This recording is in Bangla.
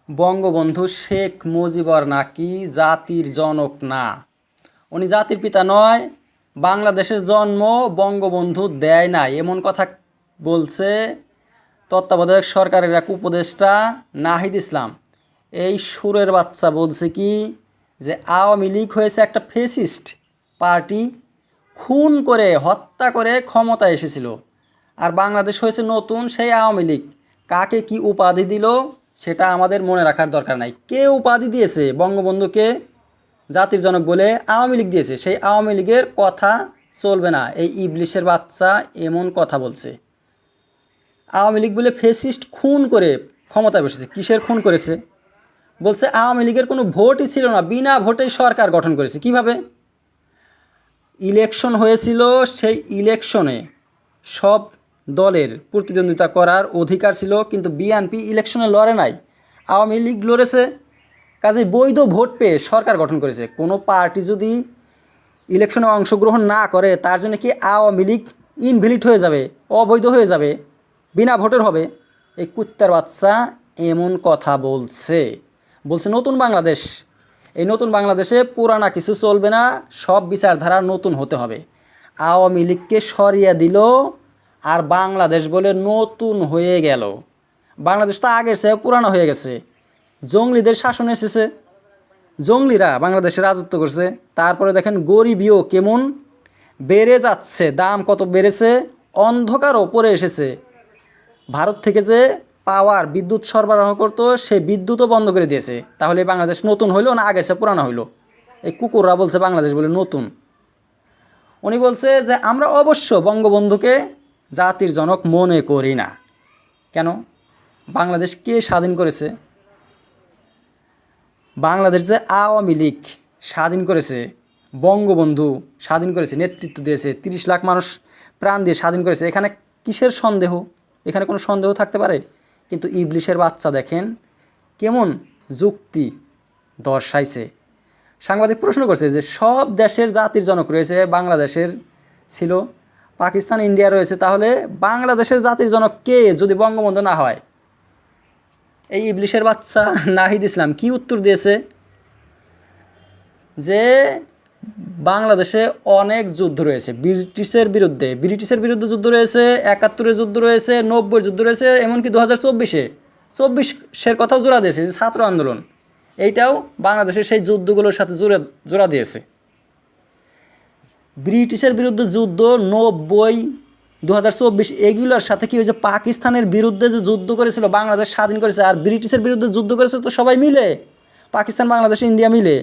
বঙ্গবন্ধু শেখ মুজিবর নাকি জাতির জনক না। উনি জাতির পিতা নয়, বাংলাদেশের জন্ম বঙ্গবন্ধু দেয় না, এমন কথা বলছে তত্ত্বাবধায়ক সরকারের এক উপদেষ্টা নাহিদ ইসলাম। এই সুরের বাচ্চা বলছে কি যে আওয়ামী লীগ হয়েছে একটা ফেসিস্ট পার্টি, খুন করে হত্যা করে ক্ষমতায় এসেছিল, আর বাংলাদেশ হয়েছে নতুন সেই আওয়ামী লীগ। কাকে কি উপাধি দিল সেটা আমাদের মনে রাখার দরকার নাই। কে উপাধি দিয়েছে বঙ্গবন্ধুকে জাতির জনক বলে? আওয়ামী লীগ দিয়েছে। সেই আওয়ামী লীগের কথা চলবে না। এই ইবলিশের বাচ্চা এমন কথা বলছে। আওয়ামী লীগ বলে ফেসিস্ট খুন করে ক্ষমতায় বসেছে। কিসের খুন করেছে? বলছে আওয়ামী লীগের কোনো ভোটই ছিল না, বিনা ভোটেই সরকার গঠন করেছে। কিভাবে? ইলেকশন হয়েছিল, সেই ইলেকশনে সব দলের প্রতিদ্বন্দ্বিতা করার অধিকার ছিল, কিন্তু বিএনপি ইলেকশনে লড়ে নাই, আওয়ামী লীগ লড়েছে। কাজেই বৈধ ভোট পেয়ে সরকার গঠন করেছে। কোনো পার্টি যদি ইলেকশনে অংশগ্রহণ না করে তার জন্য কি আওয়ামী লীগ ইনভ্যালিড হয়ে যাবে, অবৈধ হয়ে যাবে, বিনা ভোটের হবে? এই কুত্তার বাচ্চা এমন কথা বলছে। বলছে নতুন বাংলাদেশ। এই নতুন বাংলাদেশে পুরানা কিছু চলবে না, সব বিচারধারা নতুন হতে হবে। আওয়ামী লীগকে সরিয়ে দিল আর বাংলাদেশ বলে নতুন হয়ে গেল। বাংলাদেশ তো আগের চেয়ে পুরানো হয়ে গেছে। জঙ্গলিদের শাসন এসেছে, জঙ্গলিরা বাংলাদেশে রাজত্ব করছে। তারপরে দেখেন গরিবিও কেমন বেড়ে যাচ্ছে, দাম কত বেড়েছে, অন্ধকারও পড়ে এসেছে। ভারত থেকে যে পাওয়ার বিদ্যুৎ সরবরাহ করতো সে বিদ্যুৎও বন্ধ করে দিয়েছে। তাহলে বাংলাদেশ নতুন হইলো না আগের চেয়ে পুরানো হইলো? এই কুকুররা বলছে বাংলাদেশ বলে নতুন। উনি বলছে যে আমরা অবশ্য বঙ্গবন্ধুকে জাতির জনক মনে করি না। কেন? বাংলাদেশ কে স্বাধীন করেছে? বাংলাদেশ যে আওয়ামী লীগ স্বাধীন করেছে, বঙ্গবন্ধু স্বাধীন করেছে, নেতৃত্ব দিয়েছে, 30 লাখ মানুষ প্রাণ দিয়ে স্বাধীন করেছে। এখানে কিসের সন্দেহ? এখানে কোনো সন্দেহ থাকতে পারে? কিন্তু ইবলিশের বাচ্চা দেখেন কেমন যুক্তি দর্শাইছে। সাংবাদিক প্রশ্ন করছে যে সব দেশের জাতির জনক রয়েছে, বাংলাদেশের ছিল, পাকিস্তান, ইন্ডিয়া রয়েছে, তাহলে বাংলাদেশের জাতির জনক কে যদি বঙ্গবন্ধু না হয়? এই ইবলিশের বাচ্চা নাহিদ ইসলাম কি উত্তর দিয়েছে? যে বাংলাদেশে অনেক যুদ্ধ রয়েছে ব্রিটিশের বিরুদ্ধে যুদ্ধ রয়েছে, 71-এর যুদ্ধ রয়েছে, 90-এর যুদ্ধ রয়েছে, এমনকি 2024-এর কথাও জোড়া দিয়েছে যে ছাত্র আন্দোলন, এইটাও বাংলাদেশের সেই যুদ্ধগুলোর সাথে জোড়া দিয়েছে। ব্রিটিশের বিরুদ্ধে যুদ্ধ 90, 2024 এগুলোর সাথে কি ওই যে পাকিস্তানের বিরুদ্ধে যে যুদ্ধ করেছিল বাংলাদেশ স্বাধীন করেছে, আর ব্রিটিশের বিরুদ্ধে যুদ্ধ করেছে তো সবাই মিলে, পাকিস্তান, বাংলাদেশ, ইন্ডিয়া মিলে।